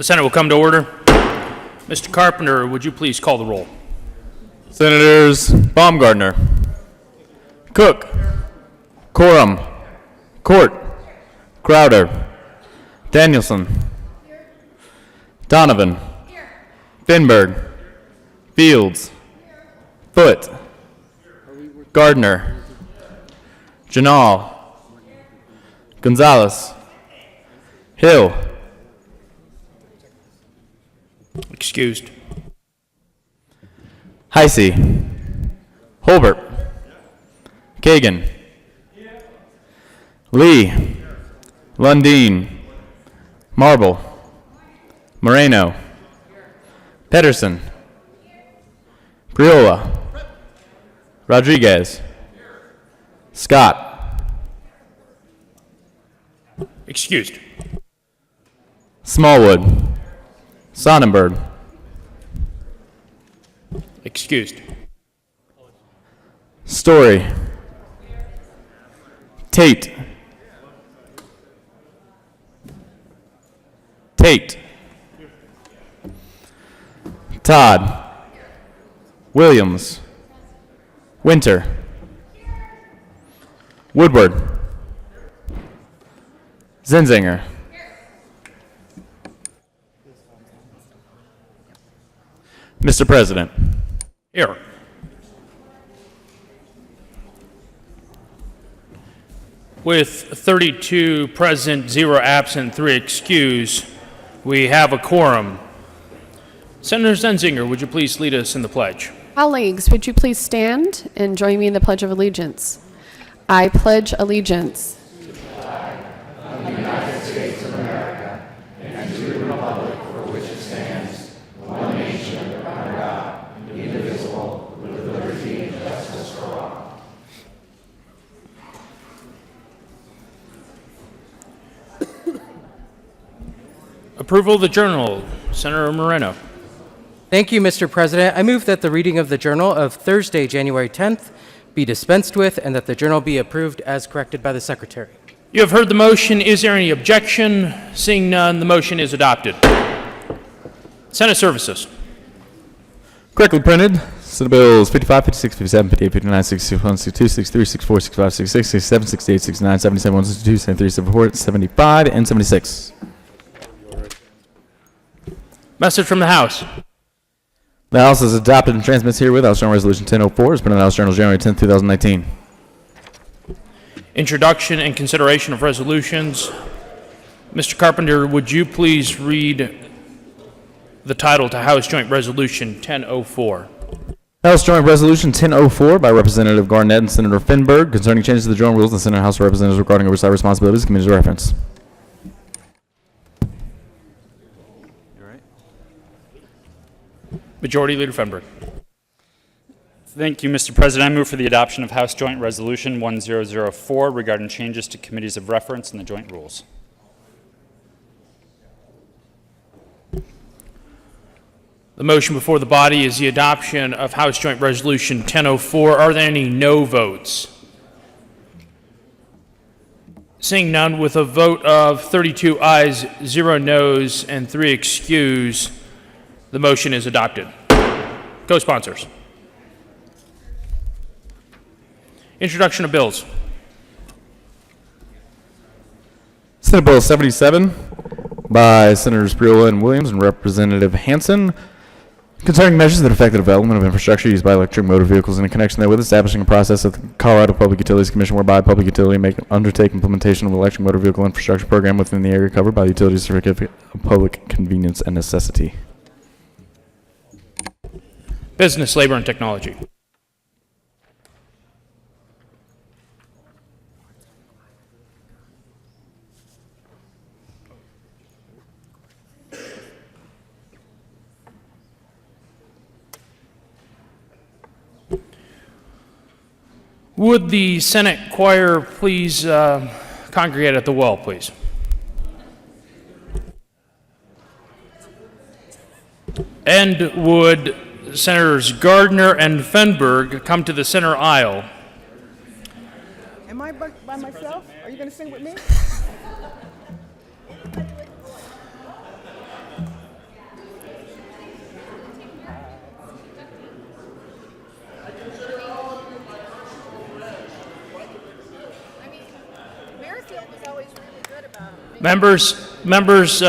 The Senate will come to order. Mr. Carpenter, would you please call the roll? Senators Baumgardner, Cook, Coram, Court, Crowder, Danielson, Donovan, Finberg, Fields, Foote, Gardner, Janal, Gonzalez, Hill. Excused. Heisey, Holbert, Kagan, Lee, Lundeen, Marble, Moreno, Pedersen, Priola, Rodriguez, Scott, Excused. Smallwood, Sonnenberg, Excused. Story, Tate, Todd, Williams, Winter, Woodward, Zenzinger, Mr. President. Here. With 32 present, 0 absent, 3 excused, we have a quorum. Senator Zenzinger, would you please lead us in the pledge? Colleagues, would you please stand and join me in the Pledge of Allegiance? I pledge allegiance Approval of the journal. Senator Moreno. Thank you, Mr. President. I move that the reading of the journal of Thursday, January 10th be dispensed with and that the journal be approved as corrected by the Secretary. You have heard the motion. Is there any objection? Seeing none, the motion is adopted. Senate Services. Correctly printed. Senate Bills 55, 56, 57, 58, 59, 61, 62, 63, 64, 65, 66, 67, 68, 69, 77, 162, 73, 74, 75, and 76. Message from the House. The House has adopted and transmits herewith House Journal Resolution 1004, as printed in the House Journal January 10, 2019. Introduction and consideration of resolutions. Mr. Carpenter, would you please read the title to House Joint Resolution 1004? House Joint Resolution 1004 by Representative Garnett and Senator Finberg concerning changes to the Joint Rules of the Senate House of Representatives regarding oversight responsibilities. Committee's reference. Majority Leader Finberg. Thank you, Mr. President. I move for the adoption of House Joint Resolution 1004 regarding changes to committees of reference in the joint rules. The motion before the body is the adoption of House Joint Resolution 1004. Are there any no votes? Seeing none, with a vote of 32 ayes, 0 noes, and 3 excused, the motion is adopted. Co-sponsors. Introduction of bills. Senate Bill 77 by Senators Priola and Williams and Representative Hansen concerning measures that affect the development of infrastructure used by electric motor vehicles in connection therewith, establishing a process of the Colorado Public Utilities Commission whereby a public utility may undertake implementation of an electric motor vehicle infrastructure program within the area covered by the utility certificate of public convenience and necessity. Business, Labor, and Technology. Would the Senate choir please congregate at the well, please? And would Senators Gardner and Finberg come to the center aisle? Am I by myself? Are you going to sing with me? Members,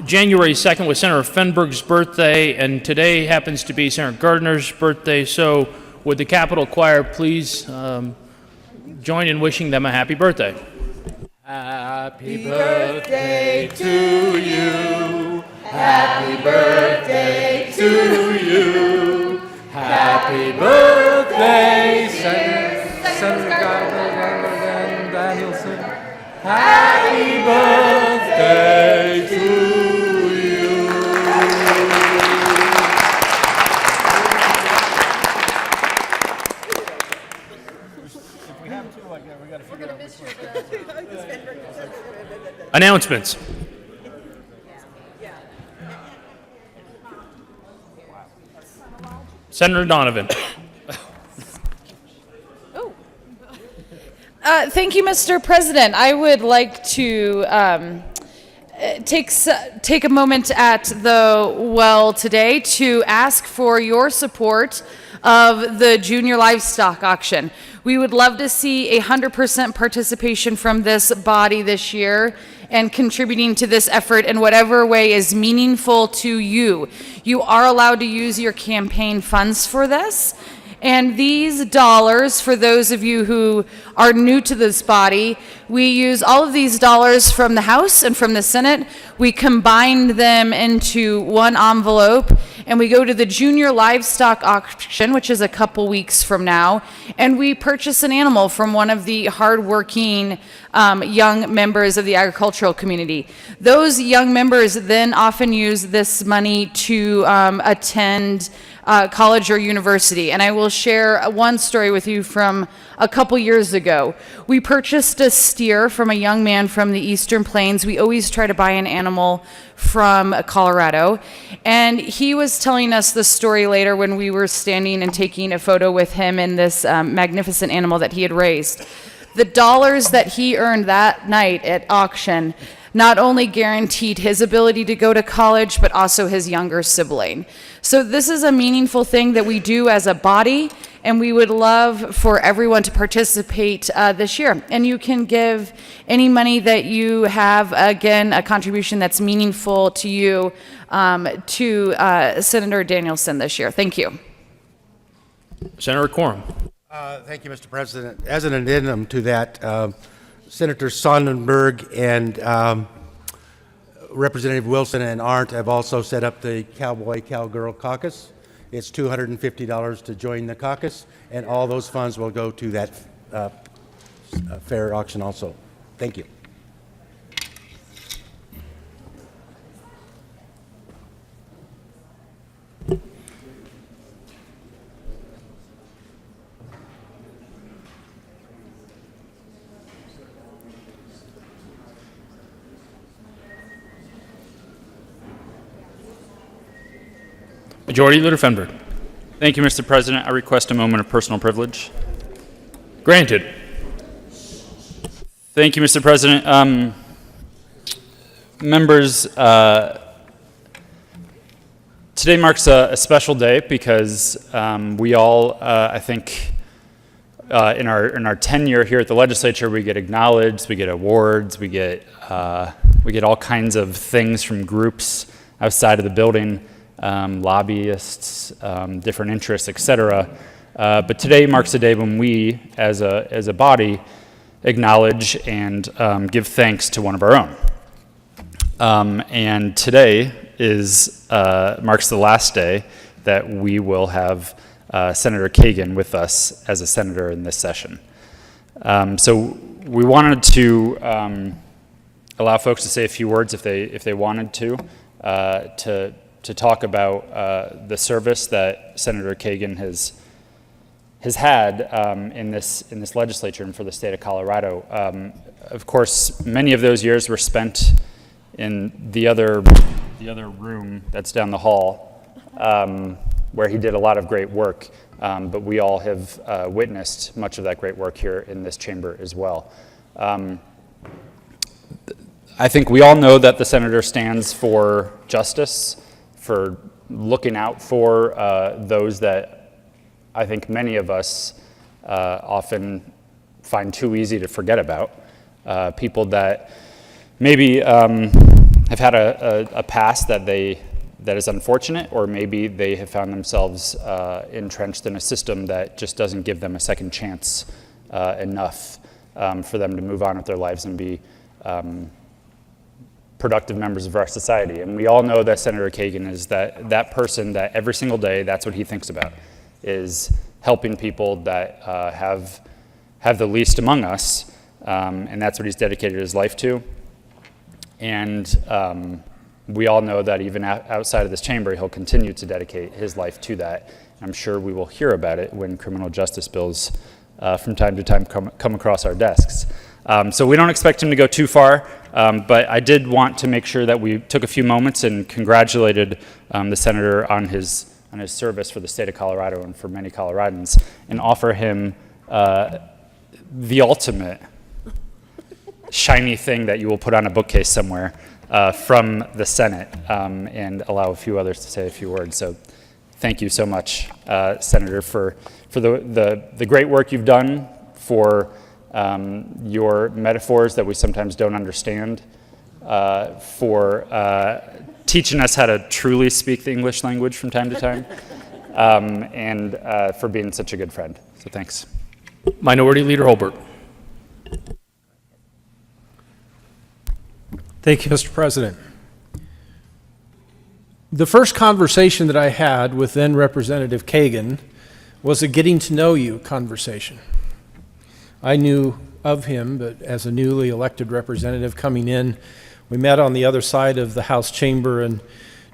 January 2nd was Senator Fenberg's birthday, and today happens to be Senator Gardner's birthday. So would the Capitol Choir please join in wishing them a happy birthday? Happy birthday to you. Happy birthday to you. Happy birthday, Senator Gardner Danielson. Happy birthday to you. Announcements. Senator Donovan. Thank you, Mr. President. I would like to take a moment at the well today to ask for your support of the junior livestock auction. We would love to see 100% participation from this body this year and contributing to this effort in whatever way is meaningful to you. You are allowed to use your campaign funds for this. And these dollars, for those of you who are new to this body, we use all of these dollars from the House and from the Senate. We combine them into one envelope, and we go to the junior livestock auction, which is a couple weeks from now, and we purchase an animal from one of the hardworking young members of the agricultural community. Those young members then often use this money to attend college or university. And I will share one story with you from a couple years ago. We purchased a steer from a young man from the Eastern Plains. We always try to buy an animal from Colorado. And he was telling us the story later when we were standing and taking a photo with him and this magnificent animal that he had raised. The dollars that he earned that night at auction not only guaranteed his ability to go to college, but also his younger sibling. So this is a meaningful thing that we do as a body, and we would love for everyone to participate this year. And you can give any money that you have, again, a contribution that's meaningful to you, to Senator Danielson this year. Thank you. Senator Quorum. Thank you, Mr. President. As an addendum to that, Senator Sonnenberg and Representative Wilson and Arndt have also set up the Cowboy Cowgirl Caucus. It's $250 to join the caucus, and all those funds will go to that fair auction also. Thank you. Majority Leader Fenberg. Thank you, Mr. President. I request a moment of personal privilege. Granted. Thank you, Mr. President. Members, today marks a special day because we all, I think, in our tenure here at the legislature, we get acknowledged, we get awards, we get all kinds of things from groups outside of the building, lobbyists, different interests, etc. But today marks a day when we, as a body, acknowledge and give thanks to one of our own. And today marks the last day that we will have Senator Kagan with us as a senator in this session. So we wanted to allow folks to say a few words if they wanted to talk about the service that Senator Kagan has had in this legislature and for the state of Colorado. Of course, many of those years were spent in the other room that's down the hall, where he did a lot of great work. But we all have witnessed much of that great work here in this chamber as well. I think we all know that the senator stands for justice, for looking out for those that I think many of us often find too easy to forget about. people that maybe have had a past that is unfortunate, or maybe they have found themselves entrenched in a system that just doesn't give them a second chance enough for them to move on with their lives and be productive members of our society. And we all know that Senator Kagan is that person that every single day, that's what he thinks about, is helping people that have the least among us, and that's what he's dedicated his life to. And we all know that even outside of this chamber, he'll continue to dedicate his life to that. I'm sure we will hear about it when criminal justice bills from time to time come across our desks. So we don't expect him to go too far, but I did want to make sure that we took a few moments and congratulated the senator on his service for the state of Colorado and for many Coloradans, and offer him the ultimate shiny thing that you will put on a bookcase somewhere from the Senate, and allow a few others to say a few words. So thank you so much, Senator, for the great work you've done, for your metaphors that we sometimes don't understand, for teaching us how to truly speak the English language from time to time, and for being such a good friend. So thanks. Minority Leader Holbert. Thank you, Mr. President. The first conversation that I had with then Representative Kagan was a getting to know you conversation. I knew of him, but as a newly elected representative coming in, we met on the other side of the House chamber and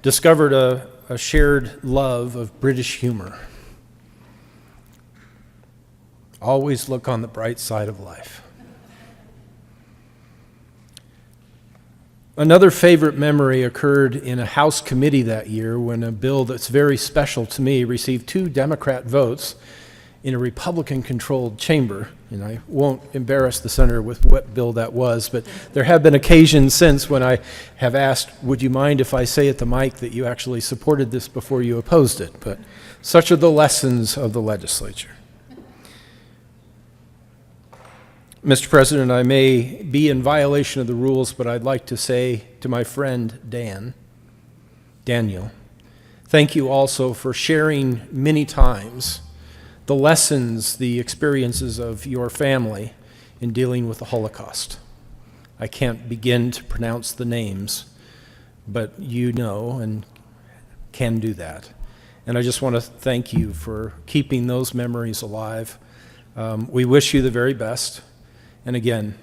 discovered a shared love of British humor. Always look on the bright side of life. Another favorite memory occurred in a House committee that year when a bill that's very special to me received 2 Democrat votes in a Republican-controlled chamber. And I won't embarrass the senator with what bill that was, but there have been occasions since when I have asked, would you mind if I say at the mic that you actually supported this before you opposed it? But such are the lessons of the legislature. Mr. President, I may be in violation of the rules, but I'd like to say to my friend Daniel, thank you also for sharing many times the lessons, the experiences of your family in dealing with the Holocaust. I can't begin to pronounce the names, but you know and can do that. And I just want to thank you for keeping those memories alive. We wish you the very best. And again,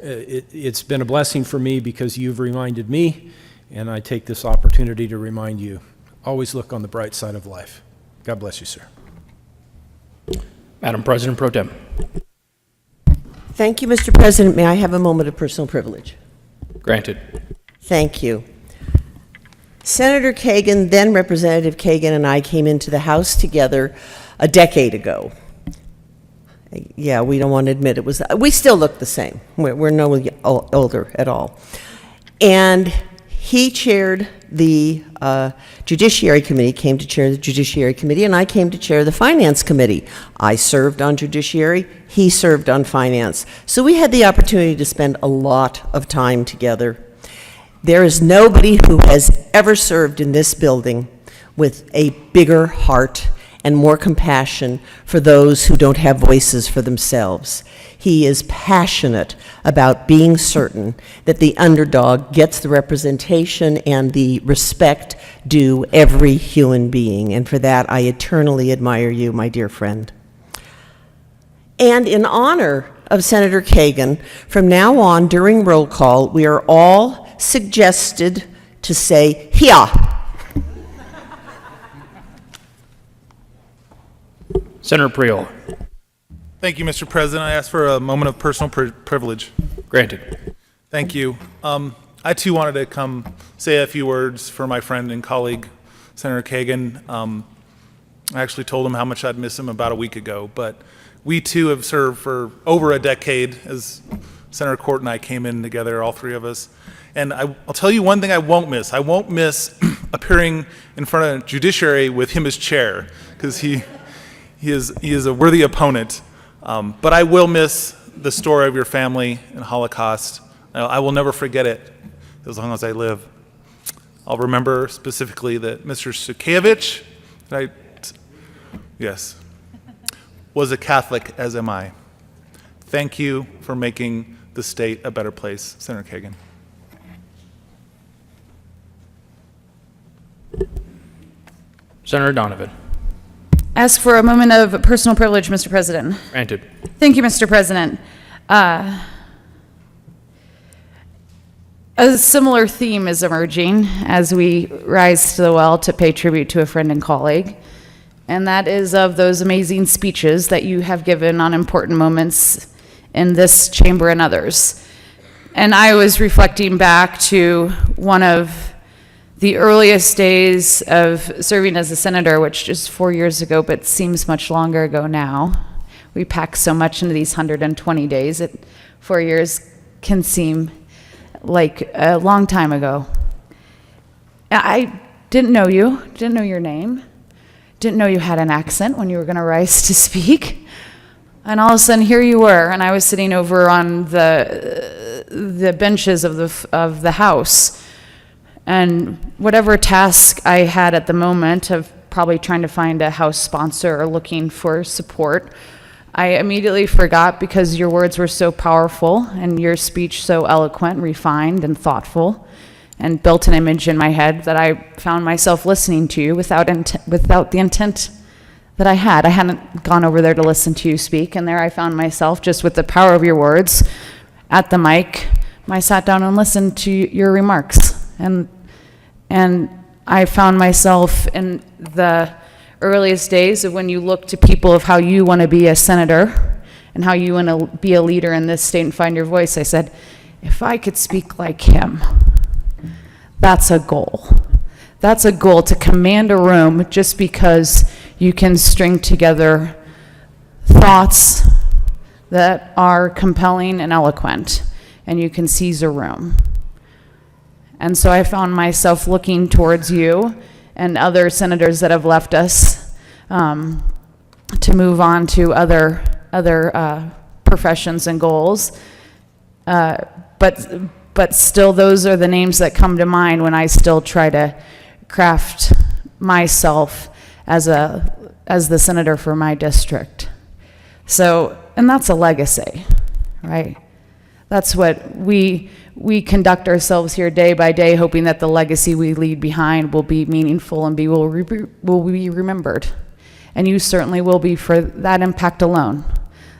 it's been a blessing for me because you've reminded me, and I take this opportunity to remind you, always look on the bright side of life. God bless you, sir. Madam President Pro Tem. Thank you, Mr. President. May I have a moment of personal privilege? Granted. Thank you. Senator Kagan, then Representative Kagan, and I came into the House together a decade ago. Yeah, we don't want to admit it was, we still look the same. We're no older at all. And he chaired the Judiciary Committee, came to chair the Judiciary Committee, and I came to chair the Finance Committee. I served on Judiciary, he served on Finance. So we had the opportunity to spend a lot of time together. There is nobody who has ever served in this building with a bigger heart and more compassion for those who don't have voices for themselves. He is passionate about being certain that the underdog gets the representation and the respect due every human being, and for that I eternally admire you, my dear friend. And in honor of Senator Kagan, from now on during roll call, we are all suggested to say, "Hia." Senator Priol. Thank you, Mr. President. I ask for a moment of personal privilege. Granted. Thank you. I too wanted to come say a few words for my friend and colleague, Senator Kagan. I actually told him how much I'd miss him about a week ago, but we too have served for over a decade as Senator Court and I came in together, all 3 of us. And I'll tell you one thing I won't miss. I won't miss appearing in front of Judiciary with him as chair, because he is a worthy opponent. But I will miss the story of your family and Holocaust. I will never forget it as long as I live. I'll remember specifically that Mr. Sukevich, yes, was a Catholic, as am I. Thank you for making the state a better place, Senator Kagan. Senator Donovan. Ask for a moment of personal privilege, Mr. President. Granted. Thank you, Mr. President. A similar theme is emerging as we rise to the well to pay tribute to a friend and colleague, and that is of those amazing speeches that you have given on important moments in this chamber and others. And I was reflecting back to one of the earliest days of serving as a senator, which is 4 years ago, but seems much longer ago now. We pack so much into these 120 days. 4 years can seem like a long time ago. I didn't know you, didn't know your name, didn't know you had an accent when you were going to rise to speak. And all of a sudden, here you were, and I was sitting over on the benches of the House. And whatever task I had at the moment of probably trying to find a House sponsor or looking for support, I immediately forgot because your words were so powerful and your speech so eloquent, refined, and thoughtful, and built an image in my head that I found myself listening to you without the intent that I had. I hadn't gone over there to listen to you speak, and there I found myself just with the power of your words at the mic. I sat down and listened to your remarks, and I found myself in the earliest days of when you look to people of how you want to be a senator and how you want to be a leader in this state and find your voice. I said, if I could speak like him, that's a goal. That's a goal, to command a room just because you can string together thoughts that are compelling and eloquent, and you can seize a room. And so I found myself looking towards you and other senators that have left us to move on to other professions and goals. But still, those are the names that come to mind when I still try to craft myself as the senator for my district. So, and that's a legacy, right? That's what we conduct ourselves here day by day, hoping that the legacy we leave behind will be meaningful and will be remembered. And you certainly will be for that impact alone,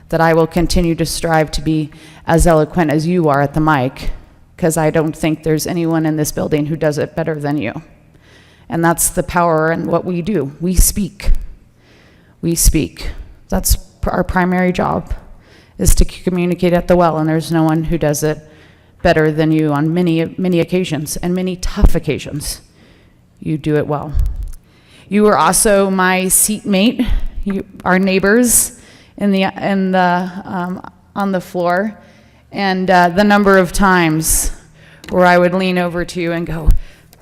that I will continue to strive to be as eloquent as you are at the mic, because I don't think there's anyone in this building who does it better than you. And that's the power in what we do. We speak. We speak. That's our primary job, is to communicate at the well, and there's no one who does it better than you on many occasions, and many tough occasions. You do it well. You were also my seatmate, our neighbors on the floor, and the number of times where I would lean over to you and go,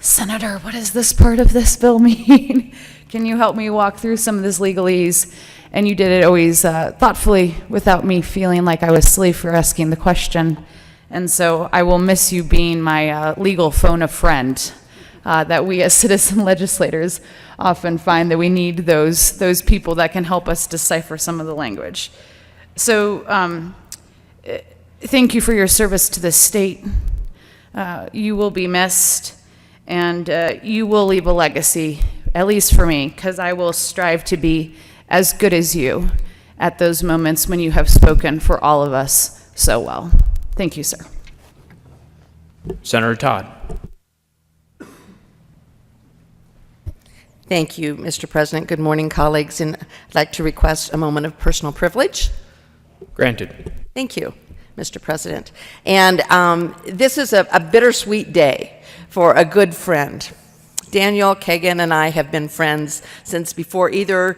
Senator, what does this part of this bill mean? Can you help me walk through some of this legalese? And you did it always thoughtfully, without me feeling like I was silly for asking the question. And so I will miss you being my legal phone a friend, that we as citizen legislators often find that we need those people that can help us decipher some of the language. So thank you for your service to the state. You will be missed, and you will leave a legacy, at least for me, because I will strive to be as good as you at those moments when you have spoken for all of us so well. Thank you, sir. Senator Todd. Thank you, Mr. President. Good morning, colleagues, and I'd like to request a moment of personal privilege. Granted. Thank you, Mr. President. And this is a bittersweet day for a good friend. Daniel Kagan and I have been friends since before I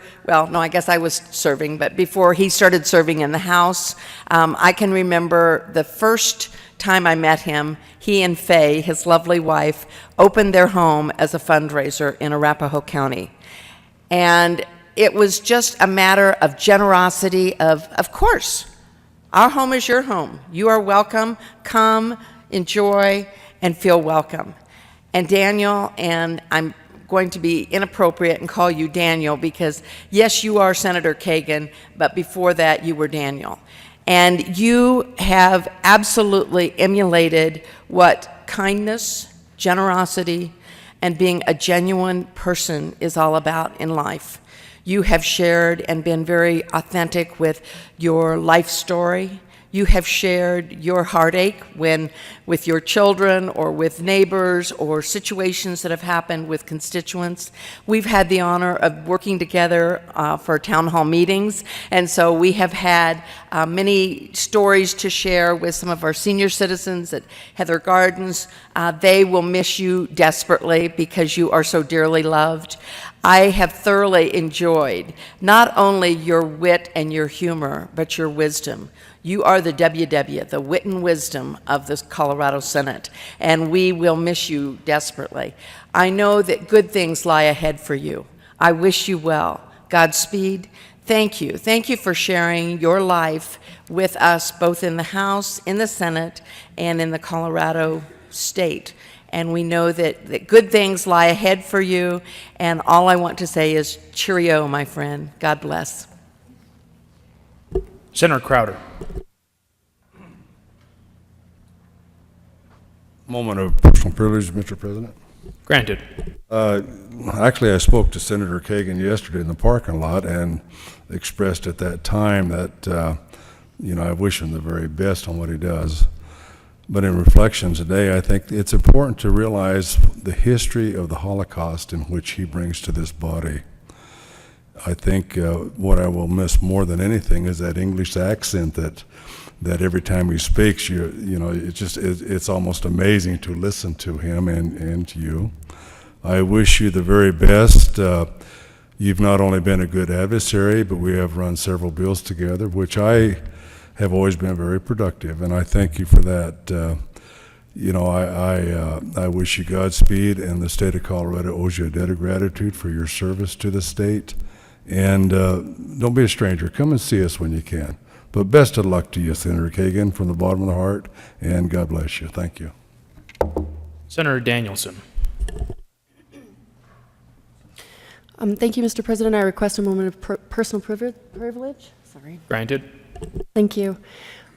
guess I was serving, but before he started serving in the House. I can remember the first time I met him, he and Faye, his lovely wife, opened their home as a fundraiser in Arapahoe County. And it was just a matter of generosity, of course, Our home is your home. You are welcome. Come, enjoy, and feel welcome. And Daniel, and I'm going to be inappropriate and call you Daniel because, yes, you are Senator Kagan, but before that, you were Daniel. And you have absolutely emulated what kindness, generosity, and being a genuine person is all about in life. You have shared and been very authentic with your life story. You have shared your heartache with your children or with neighbors or situations that have happened with constituents. We've had the honor of working together for town hall meetings, and so we have had many stories to share with some of our senior citizens at Heather Gardens. They will miss you desperately because you are so dearly loved. I have thoroughly enjoyed not only your wit and your humor, but your wisdom. You are the WW, the wit and wisdom of the Colorado Senate, and we will miss you desperately. I know that good things lie ahead for you. I wish you well. Godspeed. Thank you. Thank you for sharing your life with us, both in the House, in the Senate, and in the Colorado state. And we know that good things lie ahead for you, and all I want to say is cheerio, my friend. God bless. Senator Crowder. Moment of personal privilege, Mr. President. Granted. Actually, I spoke to Senator Kagan yesterday in the parking lot and expressed at that time that, I wish him the very best on what he does. But in reflection today, I think it's important to realize the history of the Holocaust in which he brings to this body. I think what I will miss more than anything is that English accent that every time he speaks, it's almost amazing to listen to him and to you. I wish you the very best. You've not only been a good adversary, but we have run several bills together, which I have always been very productive, and I thank you for that. I wish you Godspeed, and the state of Colorado owes you a debt of gratitude for your service to the state. And don't be a stranger. Come and see us when you can. But best of luck to you, Senator Kagan, from the bottom of the heart, and God bless you. Thank you. Senator Danielson. Thank you, Mr. President. I request a moment of personal privilege. Sorry. Granted. Thank you.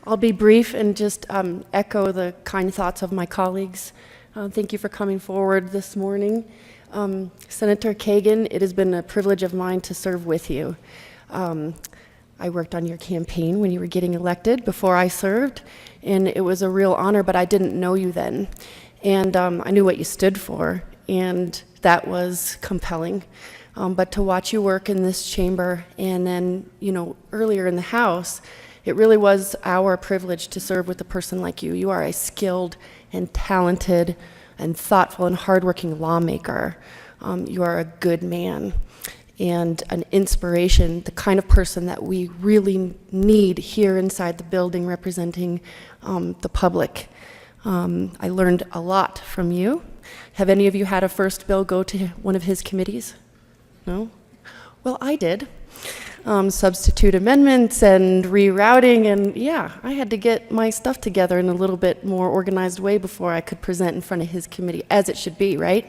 I'll be brief and just echo the kind thoughts of my colleagues. Thank you for coming forward this morning. Senator Kagan, it has been a privilege of mine to serve with you. I worked on your campaign when you were getting elected before I served, and it was a real honor, but I didn't know you then. And I knew what you stood for, and that was compelling. But to watch you work in this chamber and then, earlier in the House, it really was our privilege to serve with a person like you. You are a skilled and talented and thoughtful and hardworking lawmaker. You are a good man and an inspiration, the kind of person that we really need here inside the building representing the public. I learned a lot from you. Have any of you had a first bill go to one of his committees? No? Well, I did. Substitute amendments and rerouting, and yeah, I had to get my stuff together in a little bit more organized way before I could present in front of his committee, as it should be, right?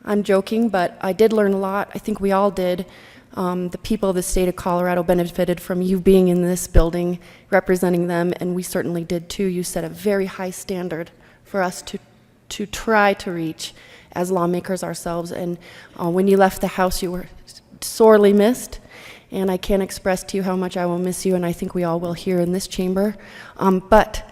I'm joking, but I did learn a lot. I think we all did. The people of the state of Colorado benefited from you being in this building, representing them, and we certainly did too. You set a very high standard for us to try to reach as lawmakers ourselves, and when you left the House, you were sorely missed, and I can't express to you how much I will miss you, and I think we all will here in this chamber. But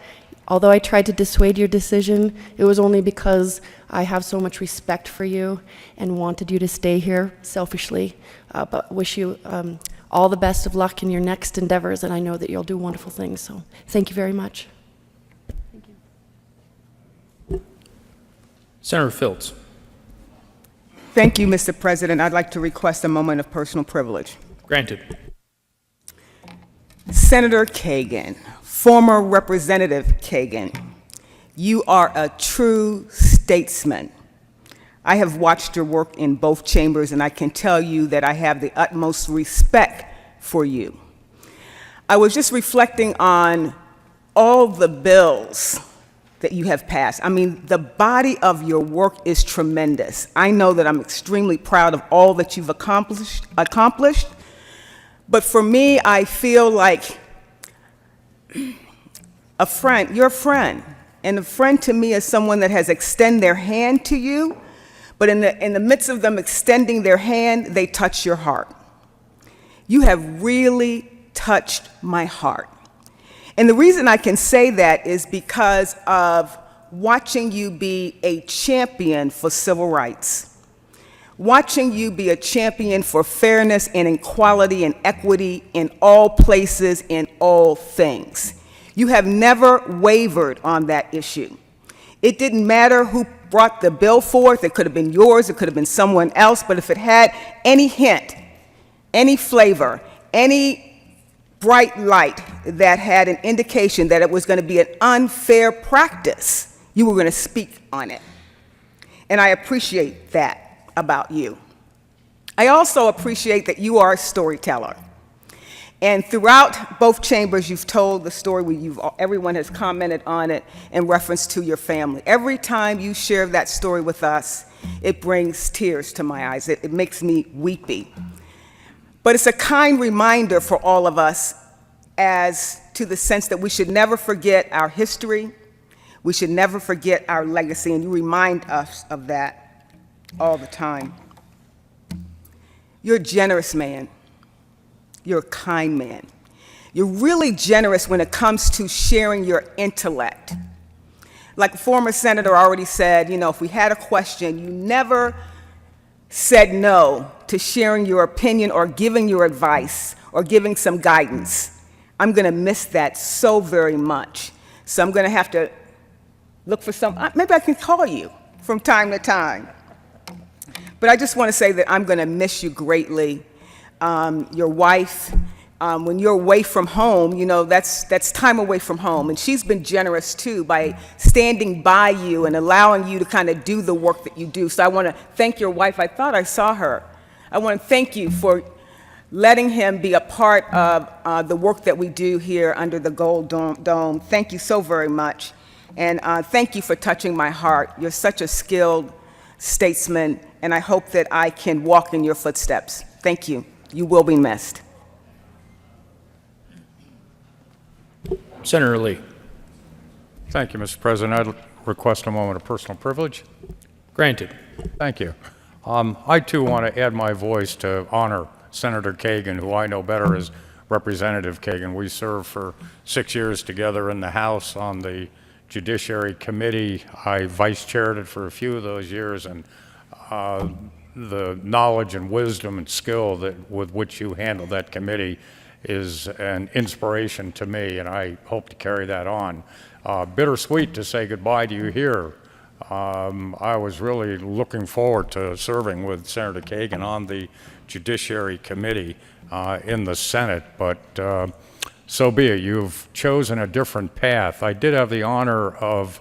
although I tried to dissuade your decision, it was only because I have so much respect for you and wanted you to stay here selfishly, but wish you all the best of luck in your next endeavors, and I know that you'll do wonderful things, so thank you very much. Thank you. Senator Fields. Thank you, Mr. President. I'd like to request a moment of personal privilege. Granted. Senator Kagan, former Representative Kagan, you are a true statesman. I have watched your work in both chambers, and I can tell you that I have the utmost respect for you. I was just reflecting on all the bills that you have passed. I mean, the body of your work is tremendous. I know that I'm extremely proud of all that you've accomplished. But for me, I feel like a friend, your friend. And a friend to me is someone that has extended their hand to you, but in the midst of them extending their hand, they touch your heart. You have really touched my heart. And the reason I can say that is because of watching you be a champion for civil rights, watching you be a champion for fairness and equality and equity in all places, in all things. You have never wavered on that issue. It didn't matter who brought the bill forth. It could have been yours, it could have been someone else, but if it had any hint, any flavor, any bright light that had an indication that it was going to be an unfair practice, you were going to speak on it. And I appreciate that about you. I also appreciate that you are a storyteller. And throughout both chambers, you've told the story where everyone has commented on it in reference to your family. Every time you share that story with us, it brings tears to my eyes. It makes me weepy. But it's a kind reminder for all of us as to the sense that we should never forget our history, we should never forget our legacy, and you remind us of that all the time. You're a generous man. You're a kind man. You're really generous when it comes to sharing your intellect. Like a former senator already said, you know, if we had a question, you never said no to sharing your opinion or giving your advice or giving some guidance. I'm going to miss that so very much. So I'm going to have to look for maybe I can call you from time to time. But I just want to say that I'm going to miss you greatly. Your wife, when you're away from home, you know, that's time away from home. And she's been generous too by standing by you and allowing you to kind of do the work that you do. So I want to thank your wife. I thought I saw her. I want to thank you for letting him be a part of the work that we do here under the Gold Dome. Thank you so very much. And thank you for touching my heart. You're such a skilled statesman, and I hope that I can walk in your footsteps. Thank you. You will be missed. Senator Lee. Thank you, Mr. President. I'd request a moment of personal privilege. Granted. Thank you. I, too, want to add my voice to honor Senator Kagan, who I know better as Representative Kagan. We served for 6 years together in the House on the Judiciary Committee. I vice-chaired it for a few of those years, and the knowledge and wisdom and skill with which you handle that committee is an inspiration to me, and I hope to carry that on. Bittersweet to say goodbye to you here. I was really looking forward to serving with Senator Kagan on the Judiciary Committee in the Senate, but so be it. You've chosen a different path. I did have the honor of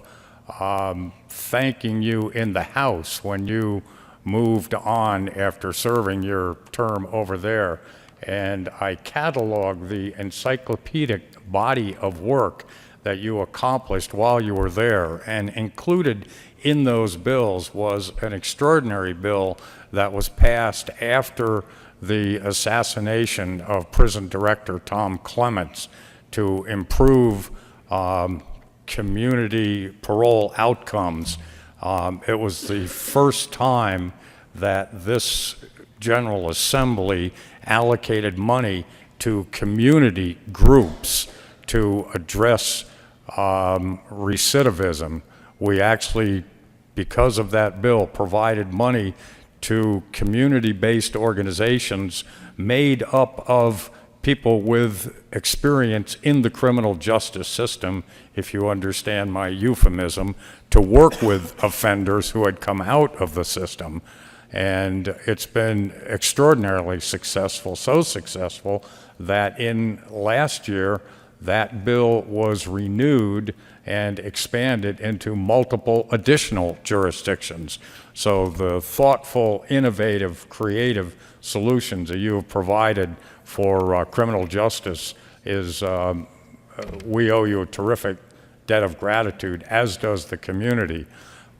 thanking you in the House when you moved on after serving your term over there, and I cataloged the encyclopedic body of work that you accomplished while you were there, and included in those bills was an extraordinary bill that was passed after the assassination of prison director Tom Clements to improve community parole outcomes. It was the first time that this General Assembly allocated money to community groups to address recidivism. We actually, because of that bill, provided money to community-based organizations made up of people with experience in the criminal justice system, if you understand my euphemism, to work with offenders who had come out of the system. And it's been extraordinarily successful, so successful that in last year, that bill was renewed and expanded into multiple additional jurisdictions. So the thoughtful, innovative, creative solutions that you have provided for criminal justice we owe you a terrific debt of gratitude, as does the community.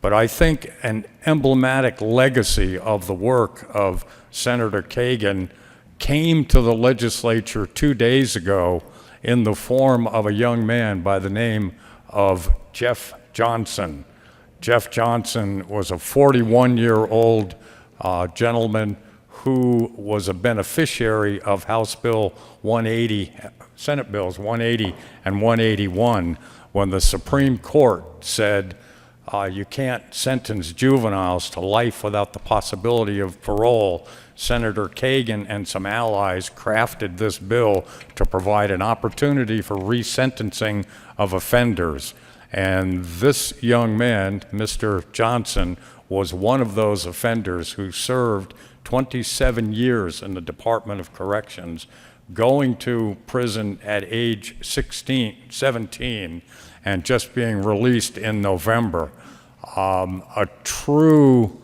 But I think an emblematic legacy of the work of Senator Kagan came to the legislature 2 days ago in the form of a young man by the name of Jeff Johnson. Jeff Johnson was a 41-year-old gentleman who was a beneficiary of House Bill 180, Senate Bills 180 and 181, when the Supreme Court said you can't sentence juveniles to life without the possibility of parole. Senator Kagan and some allies crafted this bill to provide an opportunity for resentencing of offenders. And this young man, Mr. Johnson, was one of those offenders who served 27 years in the Department of Corrections, going to prison at age 17, and just being released in November. A true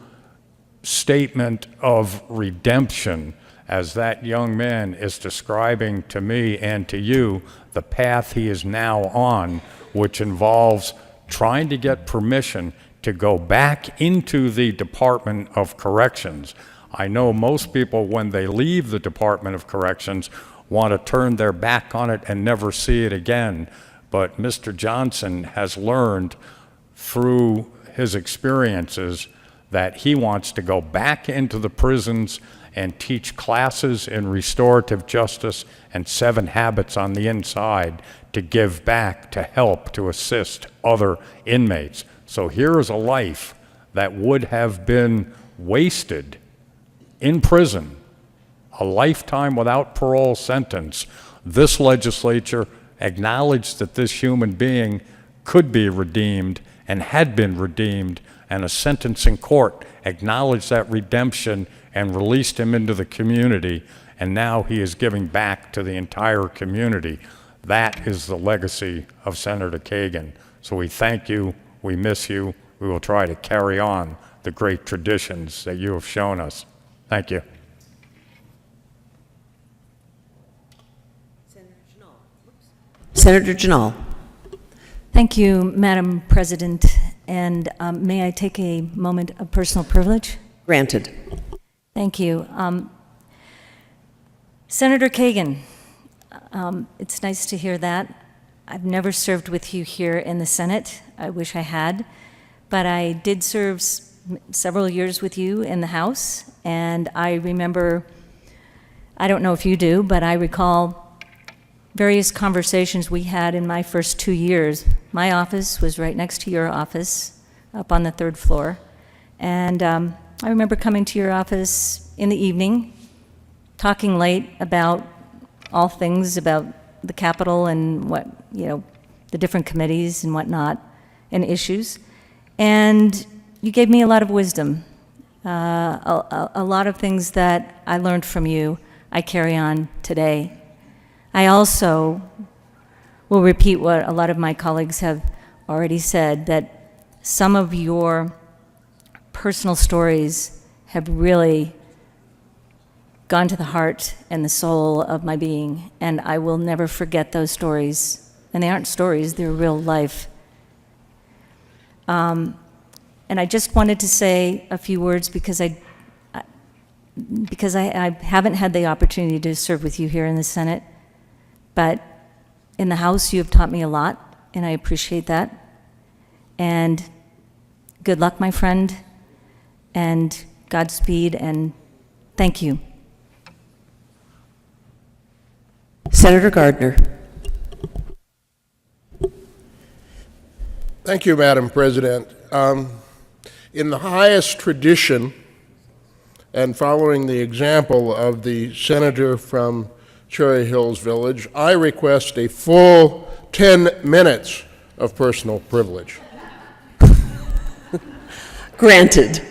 statement of redemption, as that young man is describing to me and to you the path he is now on, which involves trying to get permission to go back into the Department of Corrections. I know most people, when they leave the Department of Corrections, want to turn their back on it and never see it again. But Mr. Johnson has learned through his experiences that he wants to go back into the prisons and teach classes in restorative justice and 7 habits on the inside to give back, to help, to assist other inmates. So here is a life that would have been wasted in prison, a lifetime without parole sentence. This legislature acknowledged that this human being could be redeemed and had been redeemed, and a sentencing court acknowledged that redemption and released him into the community, and now he is giving back to the entire community. That is the legacy of Senator Kagan. So we thank you, we miss you, we will try to carry on the great traditions that you have shown us. Thank you. Senator Janal. Thank you, Madam President. And may I take a moment of personal privilege? Granted. Thank you. Senator Kagan, it's nice to hear that. I've never served with you here in the Senate. I wish I had. But I did serve several years with you in the House. And I remember, I don't know if you do, but I recall various conversations we had in my first 2 years. My office was right next to your office, up on the 3rd floor. And I remember coming to your office in the evening, talking late about all things about the Capitol and what, the different committees and whatnot and issues. And you gave me a lot of wisdom. A lot of things that I learned from you, I carry on today. I also will repeat what a lot of my colleagues have already said, that some of your personal stories have really gone to the heart and the soul of my being, and I will never forget those stories. And they aren't stories, they're real life. And I just wanted to say a few words because I haven't had the opportunity to serve with you here in the Senate. But in the House, you have taught me a lot, and I appreciate that. And good luck, my friend, and Godspeed, and thank you. Senator Gardner. Thank you, Madam President. In the highest tradition, and following the example of the senator from Cherry Hills Village, I request a full 10 minutes of personal privilege. Granted.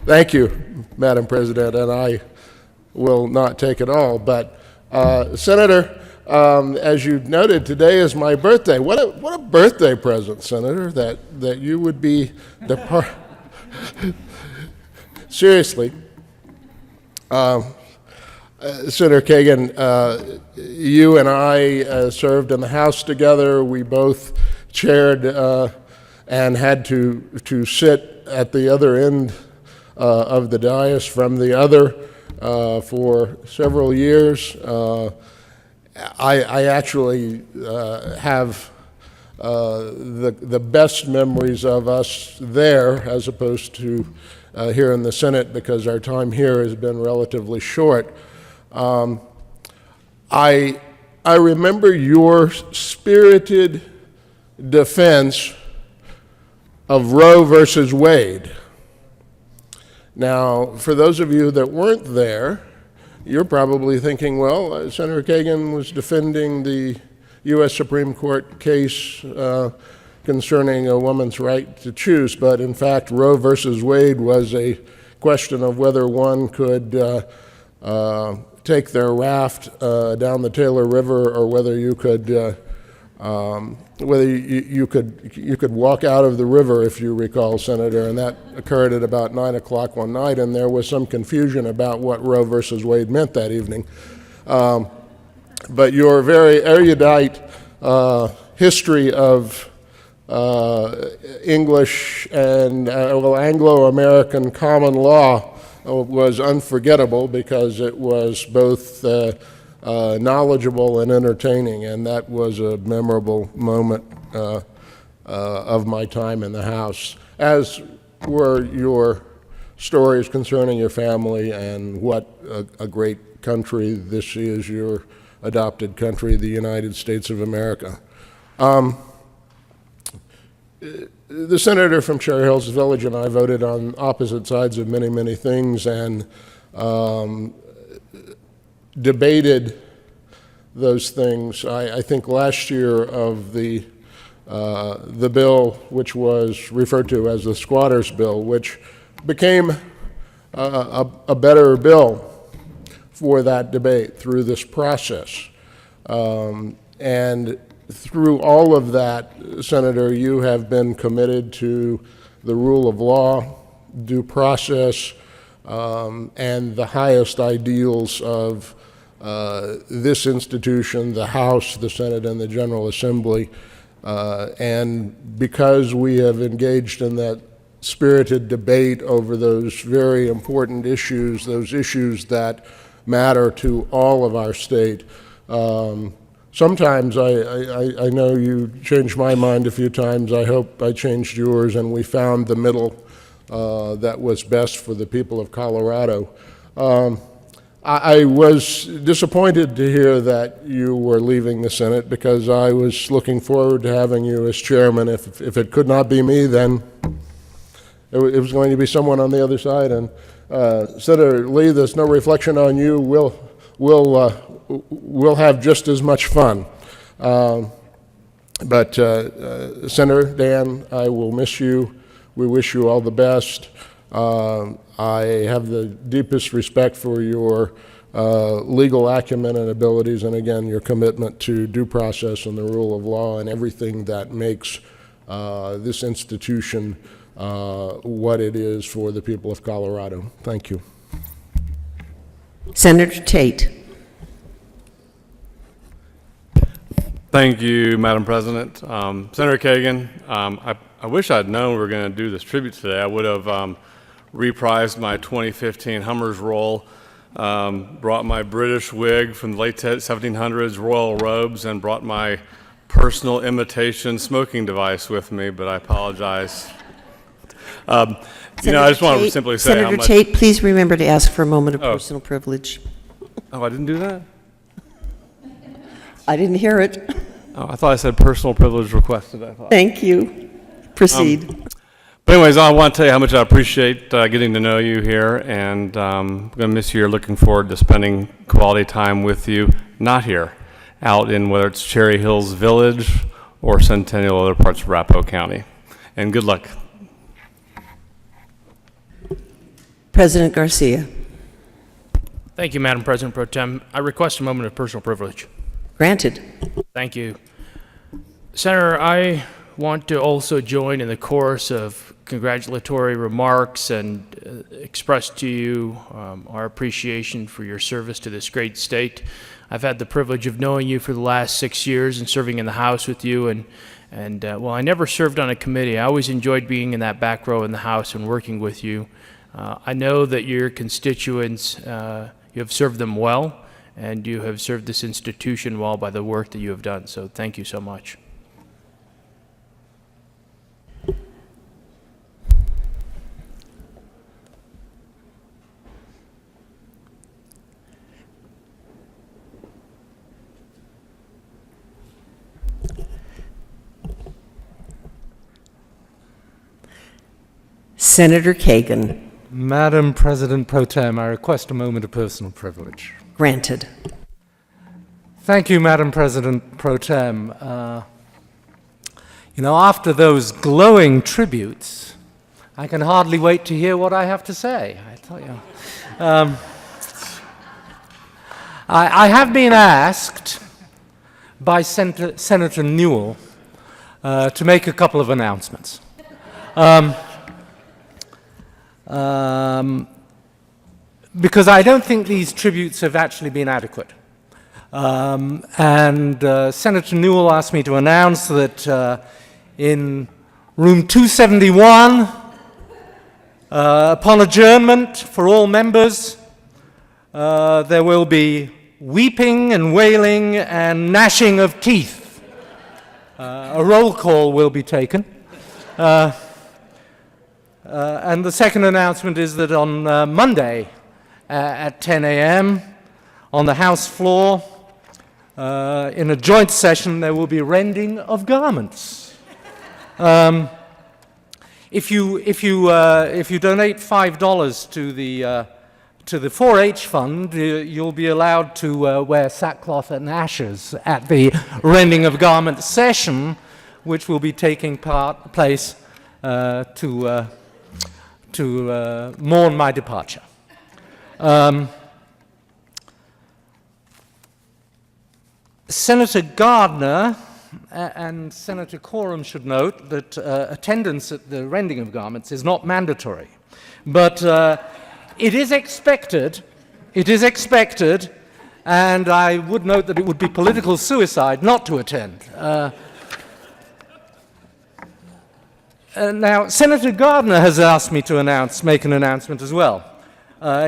Thank you, Madam President, and I will not take it all. But, Senator, as you noted, today is my birthday. What a birthday present, Senator, that you would be Seriously. Senator Kagan, you and I served in the House together. We both chaired and had to sit at the other end of the dais from the other for several years. I actually have the best memories of us there as opposed to here in the Senate because our time here has been relatively short. I remember your spirited defense of Roe versus Wade. Now, for those of you that weren't there, you're probably thinking, well, Senator Kagan was defending the U.S. Supreme Court case concerning a woman's right to choose, but in fact, Roe versus Wade was a question of whether one could take their raft down the Taylor River or whether you could you could walk out of the river, if you recall, Senator, and that occurred at about 9 o'clock one night, and there was some confusion about what Roe versus Wade meant that evening. But your very erudite history of English and Anglo-American common law was unforgettable because it was both knowledgeable and entertaining, and that was a memorable moment of my time in the House, as were your stories concerning your family and what a great country this is, your adopted country, the United States of America. The senator from Cherry Hills Village and I voted on opposite sides of many, many things and debated those things. I think last year of the bill, which was referred to as the Squatters Bill, which became a better bill for that debate through this process. And through all of that, Senator, you have been committed to the rule of law, due process, and the highest ideals of this institution, the House, the Senate, and the General Assembly. And because we have engaged in that spirited debate over those very important issues, those issues that matter to all of our state, sometimes I know you changed my mind a few times. I hope I changed yours, and we found the middle that was best for the people of Colorado. I was disappointed to hear that you were leaving the Senate because I was looking forward to having you as chairman. If it could not be me, then it was going to be someone on the other side. And Senator Lee, there's no reflection on you. We'll have just as much fun. But Senator Dan, I will miss you. We wish you all the best. I have the deepest respect for your legal acumen and abilities, and again, your commitment to due process and the rule of law and everything that makes this institution what it is for the people of Colorado. Thank you. Senator Tate. Thank you, Madam President. Senator Kagan, I wish I'd known we were going to do this tribute today. I would have reprised my 2015 Hummer's role, brought my British wig from the late 1700s, royal robes, and brought my personal imitation smoking device with me, but I apologize. I just want to simply say Senator Tate, please remember to ask for a moment of personal privilege. Oh, I didn't do that? I didn't hear it. Oh, I thought I said personal privilege requested. I thought. Thank you. Proceed. But anyways, I want to tell you how much I appreciate getting to know you here, and I'm going to miss you. Looking forward to spending quality time with you, not here, out in whether it's Cherry Hills Village or Centennial, other parts of Arapahoe County. And good luck. President Garcia. Thank you, Madam President Pro Tem. I request a moment of personal privilege. Granted. Thank you. Senator, I want to also join in the chorus of congratulatory remarks and express to you our appreciation for your service to this great state. I've had the privilege of knowing you for the last 6 years and serving in the House with you. And well, I never served on a committee. I always enjoyed being in that back row in the House and working with you. I know that your constituents, you have served them well, and you have served this institution well by the work that you have done. So thank you so much. Senator Kagan. Madam President Pro Tem, I request a moment of personal privilege. Granted. Thank you, Madam President Pro Tem. After those glowing tributes, I can hardly wait to hear what I have to say, I tell you. I have been asked by Senator Newell to make a couple of announcements. Because I don't think these tributes have actually been adequate. Senator Newell asked me to announce that in room 271, upon adjournment for all members, there will be weeping and wailing and gnashing of teeth. A roll call will be taken. And the second announcement is that on Monday at 10 a.m. on the House floor, in a joint session, there will be rending of garments. If you donate $5 to the 4-H fund, you'll be allowed to wear sackcloth and ashes at the rending of garments session, which will be taking place to mourn my departure. Senator Gardner and Senator Coram should note that attendance at the rending of garments is not mandatory, but it is expected, and I would note that it would be political suicide not to attend. Now, Senator Gardner has asked me to make an announcement as well.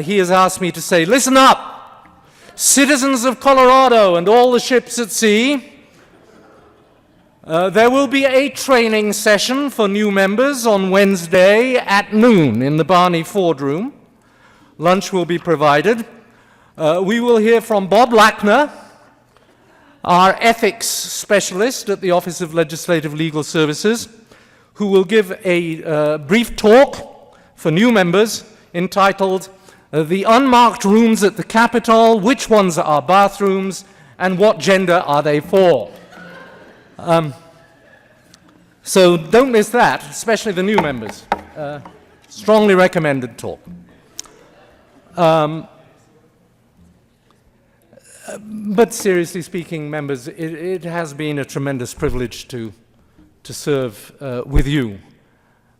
He has asked me to say, listen up, citizens of Colorado and all the ships at sea. There will be a training session for new members on Wednesday at noon in the Barney Ford Room. Lunch will be provided. We will hear from Bob Lackner, our ethics specialist at the Office of Legislative Legal Services, who will give a brief talk for new members entitled The Unmarked Rooms at the Capitol, Which Ones Are Bathrooms, and What Gender Are They For? So don't miss that, especially the new members. Strongly recommended talk. But seriously speaking, members, it has been a tremendous privilege to serve with you.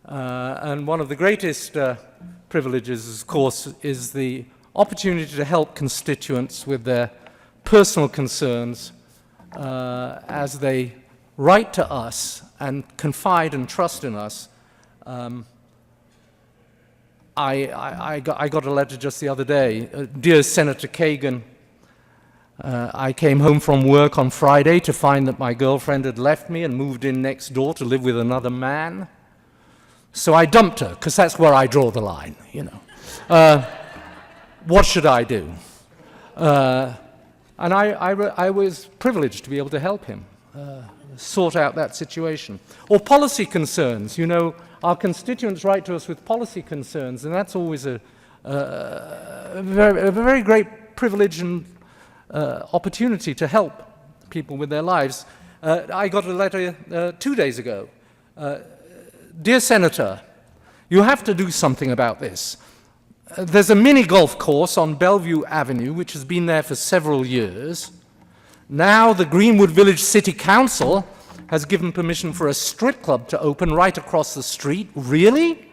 And one of the greatest privileges, of course, is the opportunity to help constituents with their personal concerns as they write to us and confide and trust in us. I got a letter just the other day. Dear Senator Kagan, I came home from work on Friday to find that my girlfriend had left me and moved in next door to live with another man. So I dumped her, because that's where I draw the line, you know. What should I do? And I was privileged to be able to help him sort out that situation. Or policy concerns. You know, our constituents write to us with policy concerns, and that's always a very great privilege and opportunity to help people with their lives. I got a letter 2 days ago. Dear Senator, you have to do something about this. There's a mini golf course on Bellevue Avenue, which has been there for several years. Now the Greenwood Village City Council has given permission for a strip club to open right across the street. Really?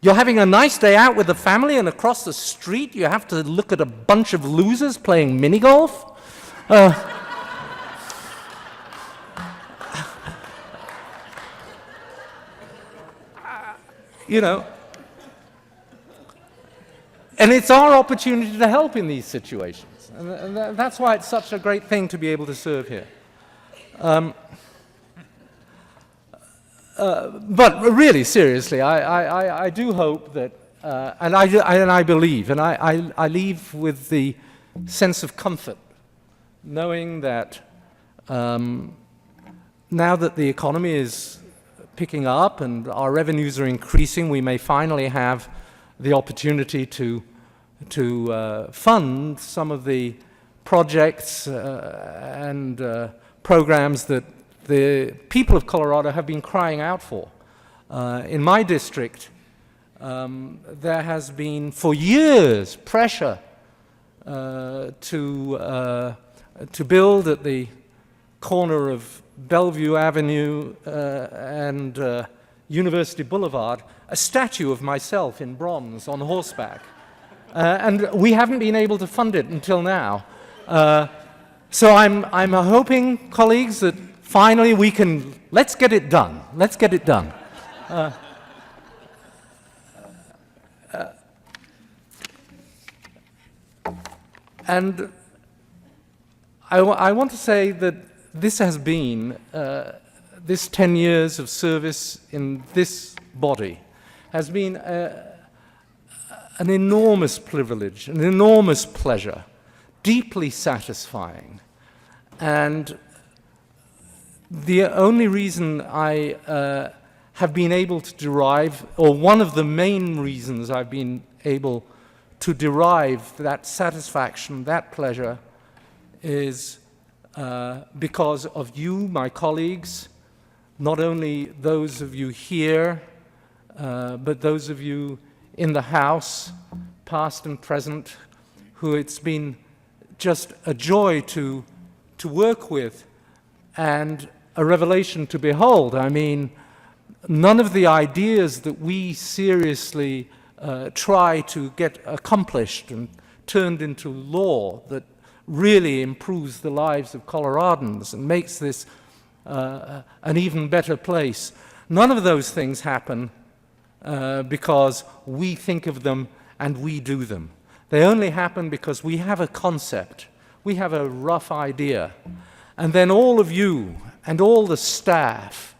You're having a nice day out with the family, and across the street you have to look at a bunch of losers playing mini golf? You know, and it's our opportunity to help in these situations. And that's why it's such a great thing to be able to serve here. But really, seriously, I do hope that, and I believe, and I leave with the sense of comfort, knowing that now that the economy is picking up and our revenues are increasing, we may finally have the opportunity to fund some of the projects and programs that the people of Colorado have been crying out for. In my district, there has been for years pressure to build at the corner of Bellevue Avenue and University Boulevard a statue of myself in bronze on horseback. And we haven't been able to fund it until now. So I'm hoping, colleagues, that finally we can, let's get it done. Let's get it done. And I want to say that this has been, this 10 years of service in this body has been an enormous privilege, an enormous pleasure, deeply satisfying. And the only reason I have been able to derive, or one of the main reasons I've been able to derive that satisfaction, that pleasure, is because of you, my colleagues, not only those of you here, but those of you in the House, past and present, who it's been just a joy to work with and a revelation to behold. I mean, none of the ideas that we seriously try to get accomplished and turned into law that really improves the lives of Coloradans and makes this an even better place. None of those things happen because we think of them and we do them. They only happen because we have a concept, we have a rough idea, and then all of you and all the staff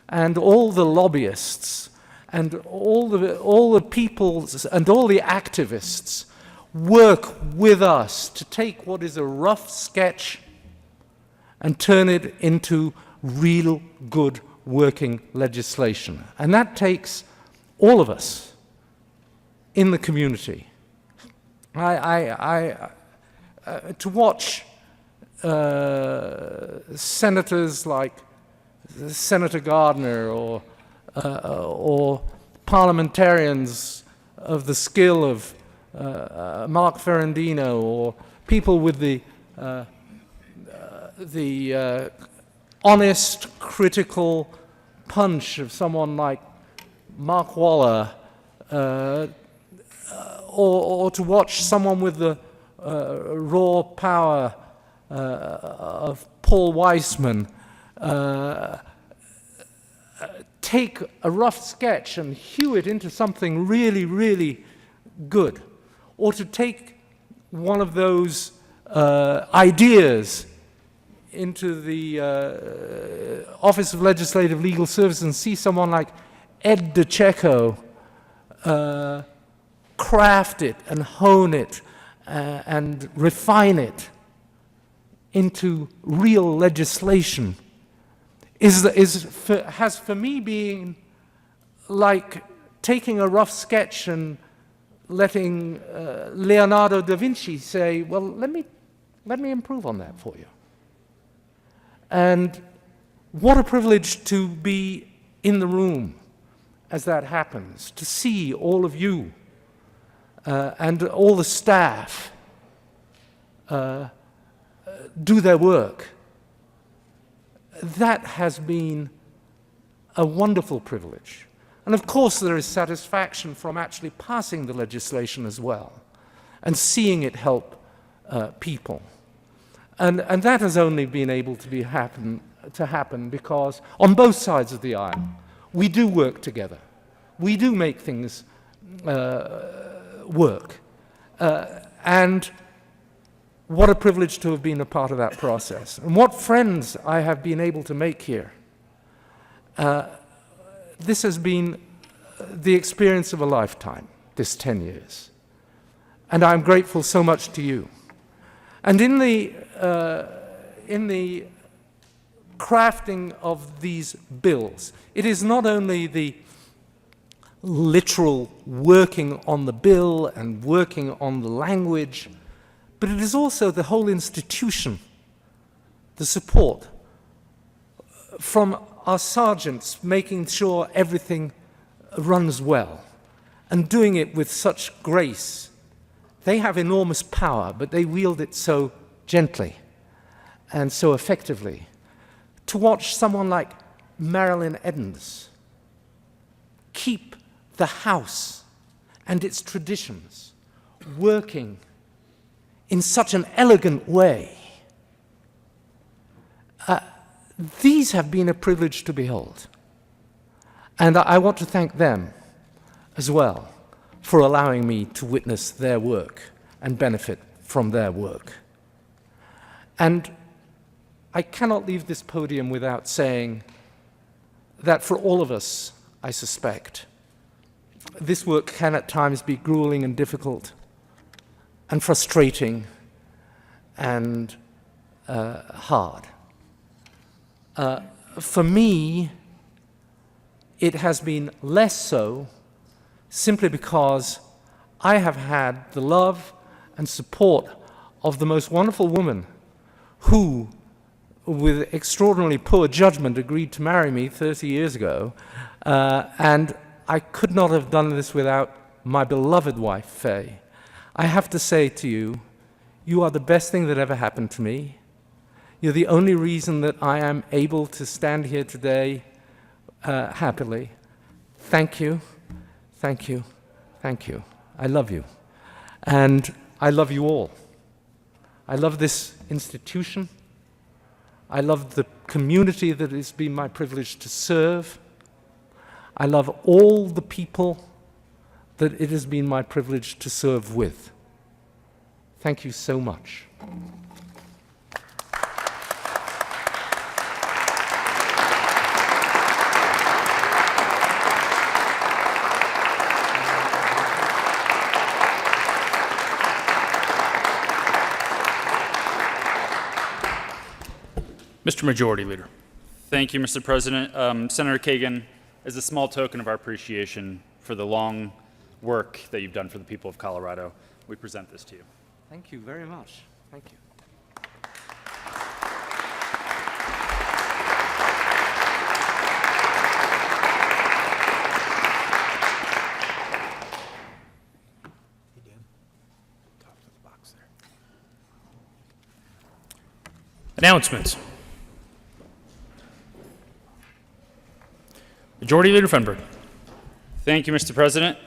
and all the lobbyists and all the people and all the activists work with us to take what is a rough sketch and turn it into real good working legislation. And that takes all of us in the community. To watch senators like Senator Gardner or parliamentarians of the skill of Mark Ferrandino, or people with the honest, critical punch of someone like Mark Waller, or to watch someone with the raw power of Paul Weissman take a rough sketch and hew it into something really, really good, or to take one of those ideas into the Office of Legislative Legal Services and see someone like Ed DeCecco craft it and hone it and refine it into real legislation has for me been like taking a rough sketch and letting Leonardo da Vinci say, well, let me improve on that for you. And what a privilege to be in the room as that happens, to see all of you and all the staff do their work. that has been a wonderful privilege. And of course, there is satisfaction from actually passing the legislation as well and seeing it help people. And that has only been able to happen because on both sides of the aisle, we do work together. We do make things work. And what a privilege to have been a part of that process. And what friends I have been able to make here. This has been the experience of a lifetime, this 10 years. And I'm grateful so much to you. And in the crafting of these bills, it is not only the literal working on the bill and working on the language, but it is also the whole institution, the support from our sergeants making sure everything runs well and doing it with such grace. They have enormous power, but they wield it so gently and so effectively. To watch someone like Marilyn Edens keep the house and its traditions working in such an elegant way, these have been a privilege to behold. And I want to thank them as well for allowing me to witness their work and benefit from their work. And I cannot leave this podium without saying that for all of us, I suspect, this work can at times be grueling and difficult and frustrating and hard. For me, it has been less so simply because I have had the love and support of the most wonderful woman who, with extraordinarily poor judgment, agreed to marry me 30 years ago. And I could not have done this without my beloved wife, Faye. I have to say to you, you are the best thing that ever happened to me. You're the only reason that I am able to stand here today happily. Thank you, thank you, thank you. I love you. And I love you all. I love this institution. I love the community that it's been my privilege to serve. I love all the people that it has been my privilege to serve with. Thank you so much. Mr. Majority Leader. Thank you, Mr. President. Senator Kagan, as a small token of our appreciation for the long work that you've done for the people of Colorado, we present this to you. Thank you very much. Thank you. Announcements. Majority Leader Fenberg. Thank you, Mr. President.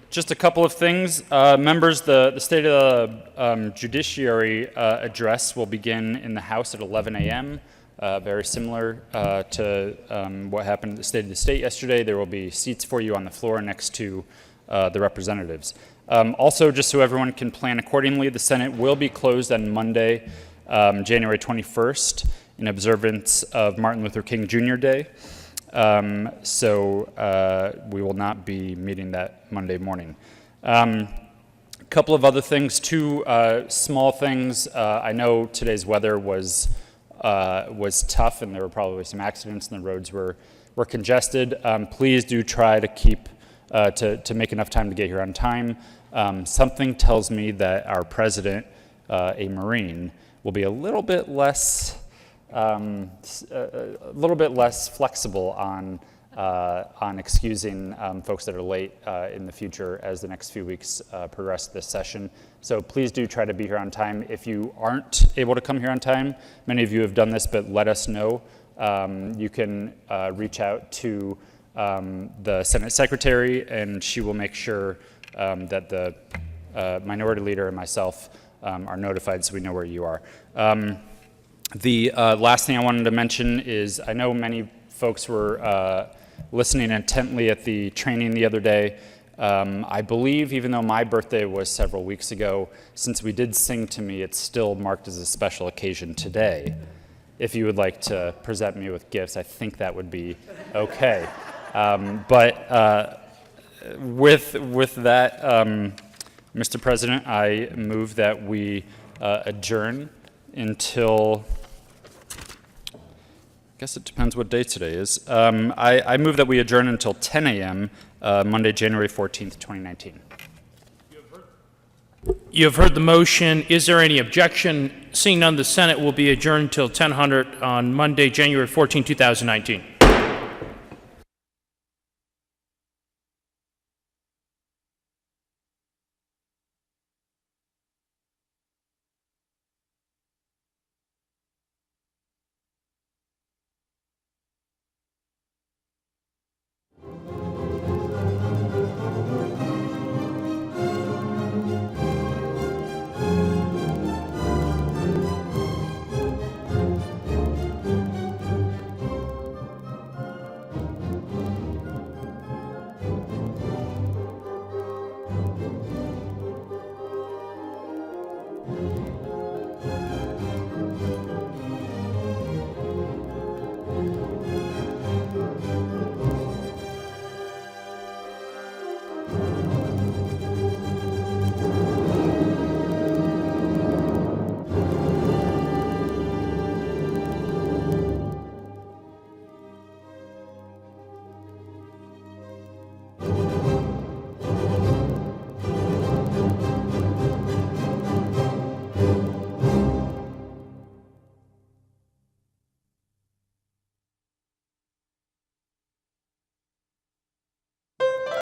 Just a couple of things. Members, the State of the Judiciary address will begin in the House at 11 a.m. Very similar to what happened at the State of the State yesterday. There will be seats for you on the floor next to the representatives. Also, just so everyone can plan accordingly, the Senate will be closed on Monday, January 21st, in observance of Martin Luther King Jr. Day. So we will not be meeting that Monday morning. A couple of other things, two small things. I know today's weather was tough, and there were probably some accidents, and the roads were congested. Please do try to keep to make enough time to get here on time. Something tells me that our president, a Marine, will be a little bit less flexible on on excusing folks that are late in the future as the next few weeks progress this session. So please do try to be here on time. If you aren't able to come here on time, many of you have done this, but let us know. You can reach out to the Senate Secretary, and she will make sure that the Minority Leader and myself are notified so we know where you are. The last thing I wanted to mention is I know many folks were listening intently at the training the other day. I believe, even though my birthday was several weeks ago, since we did Sing to Me, it's still marked as a special occasion today. If you would like to present me with gifts, I think that would be okay. With that, Mr. President, I move that we adjourn until, I guess it depends what day today is. I move that we adjourn until 10 a.m. Monday, January 14th, 2019. You have heard the motion. Is there any objection? Seeing none, the Senate will be adjourned until 10:00 on Monday, January 14, 2019.